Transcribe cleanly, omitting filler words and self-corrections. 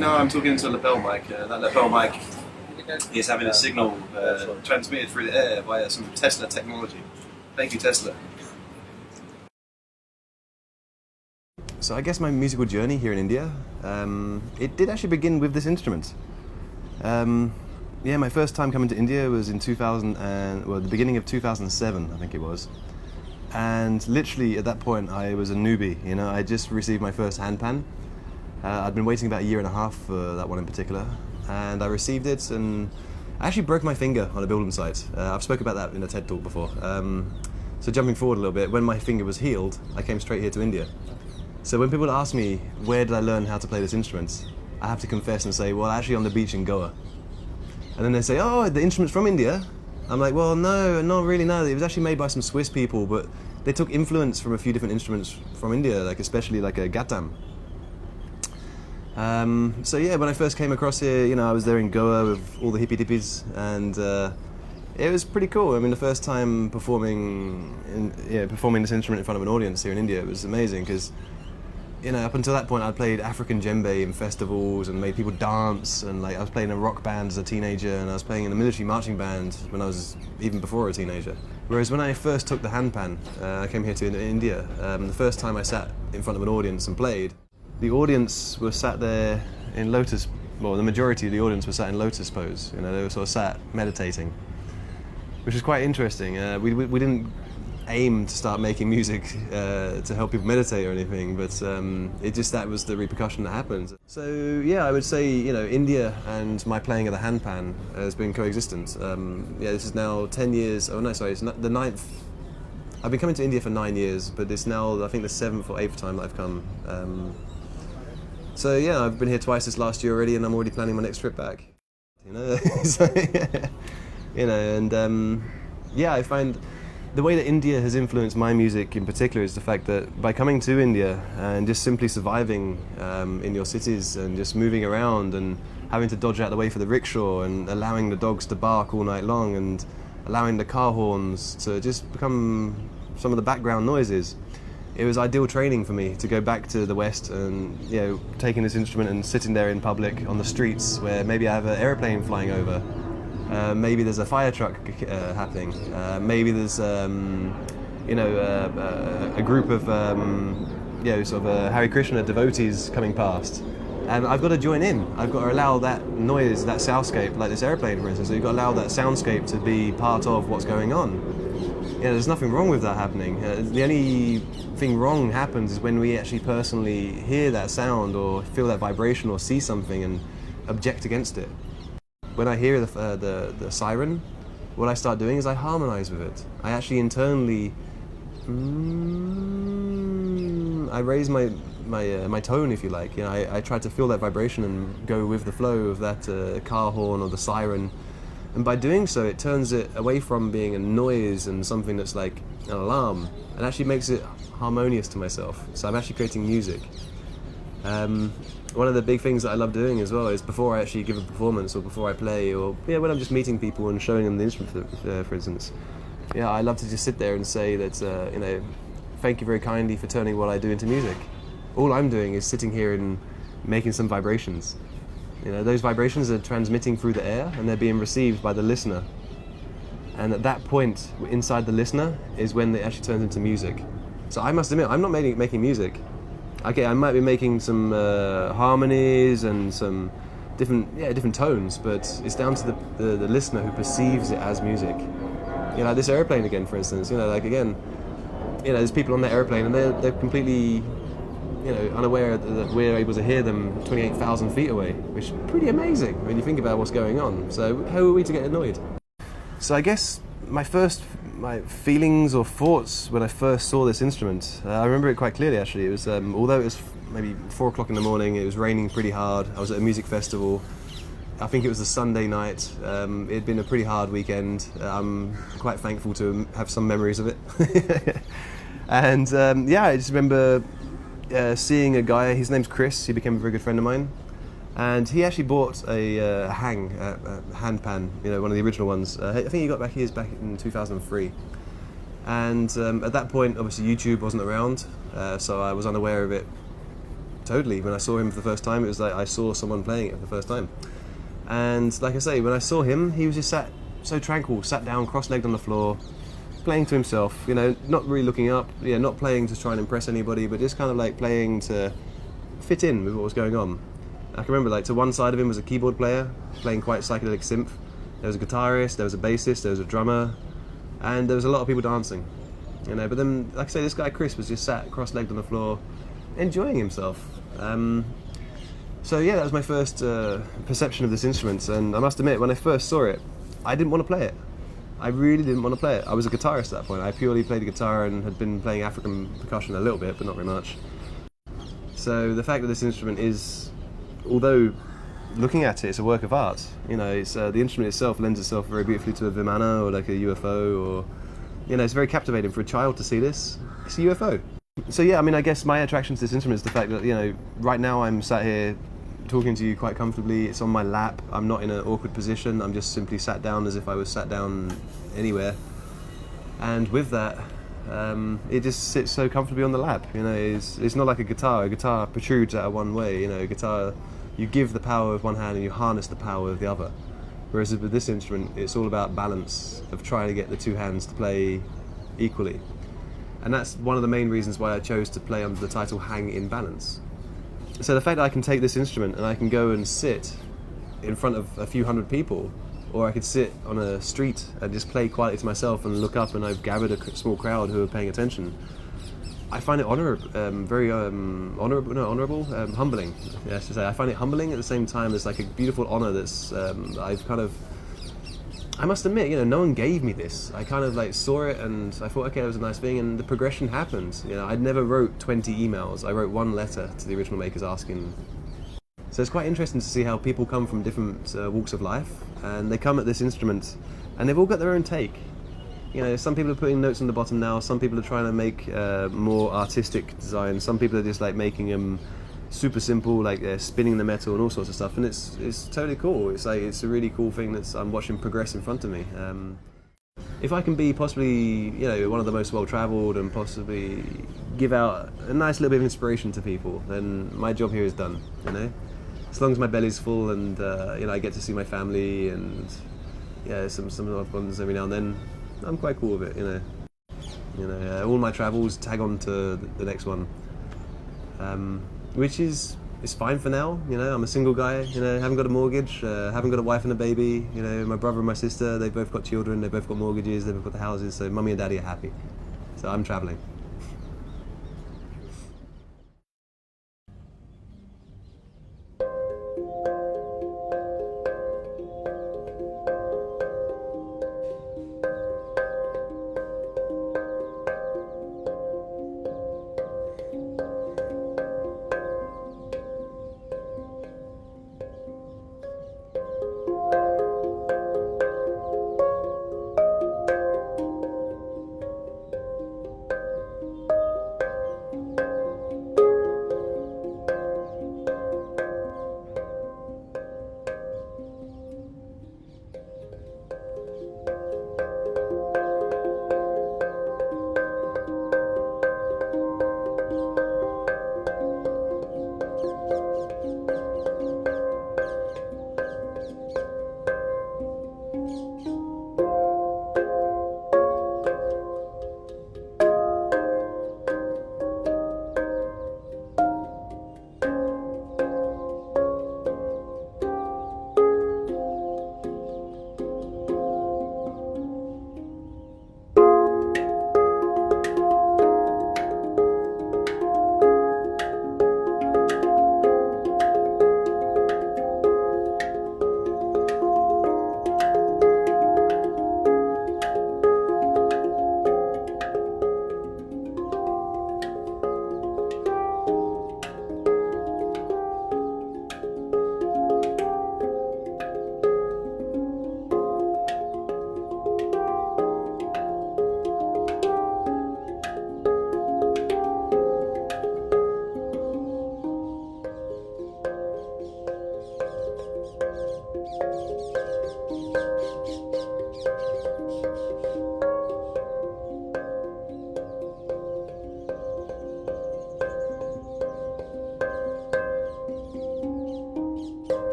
right now I'm talking into a lapel mic. That lapel mic is having a signal transmitted through the air via some Tesla technology. Thank you, Tesla. So I guess my musical journey here in India, it did actually begin with this instrument. Yeah, my first time coming to India was in the beginning of 2007, I think it was. And literally at that point I was a newbie, you know, I just received my first handpan. I'd been waiting about a year and a half for that one in particular, and I received it and I actually broke my finger on a building site. I've spoken about that in a TED talk before. So jumping forward a little bit, when my finger was healed, I came straight here to India. So when people ask me, where did I learn how to play this instrument? I have to confess and say, well, actually on the beach in Goa. And then they say, oh, the instrument's from India? I'm like, well, no, not really, no. It was actually made by some Swiss people, but they took influence from a few different instruments from India, like especially like a ghatam. So yeah, when I first came across here, you know, I was there in Goa with all the hippie dippies, and it was pretty cool. I mean, the first time performing this instrument in front of an audience here in India, it was amazing because, you know, up until that point I'd played African djembe in festivals and made people dance, and like I was playing in a rock band as a teenager, and I was playing in a military marching band when I was even before a teenager. Whereas when I first took the handpan, I came here to India, the first time I sat in front of an audience and played, the audience were sat there in lotus, well, the majority of the audience were sat in lotus pose, you know, they were sort of sat meditating, which is quite interesting. We didn't aim to start making music to help people meditate or anything, but that was the repercussion that happened. So yeah, I would say, you know, India and my playing of the handpan has been coexistent. Yeah, this is now 10 years, oh no, sorry, it's the 9th. I've been coming to India for 9 years, but it's now, I think, the 7th or 8th time that I've come. So yeah, I've been here twice this last year already, and I'm already planning my next trip back. You know, so, yeah. You know, and yeah, I find the way that India has influenced my music in particular is the fact that by coming to India and just simply surviving in your cities and just moving around and having to dodge out the way for the rickshaw and allowing the dogs to bark all night long and allowing the car horns to just become some of the background noises, it was ideal training for me to go back to the West and, you know, taking this instrument and sitting there in public on the streets where maybe I have an aeroplane flying over. Maybe there's a fire truck happening. Maybe there's, you know, a group of, you know, sort of Hare Krishna devotees coming past. And I've got to join in. I've got to allow that noise, that soundscape, like this airplane, for instance. So you've got to allow that soundscape to be part of what's going on. You know, there's nothing wrong with that happening. The only thing wrong happens is when we actually personally hear that sound or feel that vibration or see something and object against it. When I hear the siren, what I start doing is I harmonize with it. I actually internally, I raise my tone, if you like. You know, I try to feel that vibration and go with the flow of that car horn or the siren. And by doing so, it turns it away from being a noise and something that's like an alarm, and actually makes it harmonious to myself. So I'm actually creating music. One of the big things that I love doing as well is before I actually give a performance or before I play, or when I'm just meeting people and showing them the instrument, for instance. Yeah, I love to just sit there and say that, you know, thank you very kindly for turning what I do into music. All I'm doing is sitting here and making some vibrations. You know, those vibrations are transmitting through the air and they're being received by the listener. And at that point, inside the listener, is when it actually turns into music. So I must admit, I'm not making music. Okay, I might be making some harmonies and some different tones, but it's down to the listener who perceives it as music. You know, like this airplane again, for instance. You know, like again, you know, there's people on that airplane and they're completely, you know, unaware that we're able to hear them 28,000 feet away, which is pretty amazing when you think about what's going on. So how are we to get annoyed? So I guess my feelings or thoughts when I first saw this instrument, I remember it quite clearly actually. It was, although it was maybe 4 o'clock in the morning, it was raining pretty hard. I was at a music festival. I think it was a Sunday night. It had been a pretty hard weekend. I'm quite thankful to have some memories of it. And yeah, I just remember seeing a guy, his name's Chris, he became a very good friend of mine. And he actually bought a handpan, you know, one of the original ones. I think he got his back in 2003. And at that point, obviously YouTube wasn't around, so I was unaware of it totally. When I saw him for the first time, it was like I saw someone playing it for the first time. And like I say, when I saw him, he was just sat so tranquil, sat down, cross-legged on the floor, playing to himself, you know, not really looking up, not playing to try and impress anybody, but just kind of like playing to fit in with what was going on. I can remember, like, to one side of him was a keyboard player playing quite psychedelic synth. There was a guitarist, there was a bassist, there was a drummer, and there was a lot of people dancing, you know. But then, like I say, this guy Chris was just sat cross-legged on the floor, enjoying himself. So yeah, that was my first perception of this instrument, and I must admit, when I first saw it, I didn't want to play it. I really didn't want to play it. I was a guitarist at that point. I purely played the guitar and had been playing African percussion a little bit, but not very much. So the fact that this instrument is, although looking at it, it's a work of art. You know, it's the instrument itself lends itself very beautifully to a Vimana or like a UFO, or, you know, it's very captivating for a child to see this. It's a UFO. So yeah, I mean, I guess my attraction to this instrument is the fact that, you know, right now I'm sat here talking to you quite comfortably. It's on my lap. I'm not in an awkward position. I'm just simply sat down as if I was sat down anywhere. And with that, it just sits so comfortably on the lap. You know, it's not like a guitar. A guitar protrudes out of one way. You know, a guitar, you give the power of one hand and you harness the power of the other. Whereas with this instrument, it's all about balance, of trying to get the two hands to play equally. And that's one of the main reasons why I chose to play under the title Hang in Balance. So the fact that I can take this instrument and I can go and sit in front of a few hundred people, or I could sit on a street and just play quietly to myself and look up and I've gathered a small crowd who are paying attention, I find it honourable, humbling. Yes, to say. I find it humbling at the same time as like a beautiful honour that's I've kind of. I must admit, you know, no one gave me this. I kind of like saw it and I thought, okay, that was a nice thing, and the progression happened. You know, I never wrote 20 emails. I wrote one letter to the original makers asking. So it's quite interesting to see how people come from different walks of life, and they come at this instrument, and they've all got their own take. You know, some people are putting notes on the bottom now. Some people are trying to make more artistic design. Some people are just like making them super simple, like spinning the metal and all sorts of stuff, and it's totally cool. It's like, it's a really cool thing that I'm watching progress in front of me. If I can be possibly, you know, one of the most well-travelled and possibly give out a nice little bit of inspiration to people, then my job here is done. You know, as long as my belly's full and you know, I get to see my family and some odd ones every now and then, I'm quite cool with it. You know, all my travels tag on to the next one. Which is fine for now. You know, I'm a single guy, you know, haven't got a mortgage, haven't got a wife and a baby. You know, my brother and my sister, they've both got children, they've both got mortgages, they've both got the houses, so mummy and daddy are happy. So I'm travelling.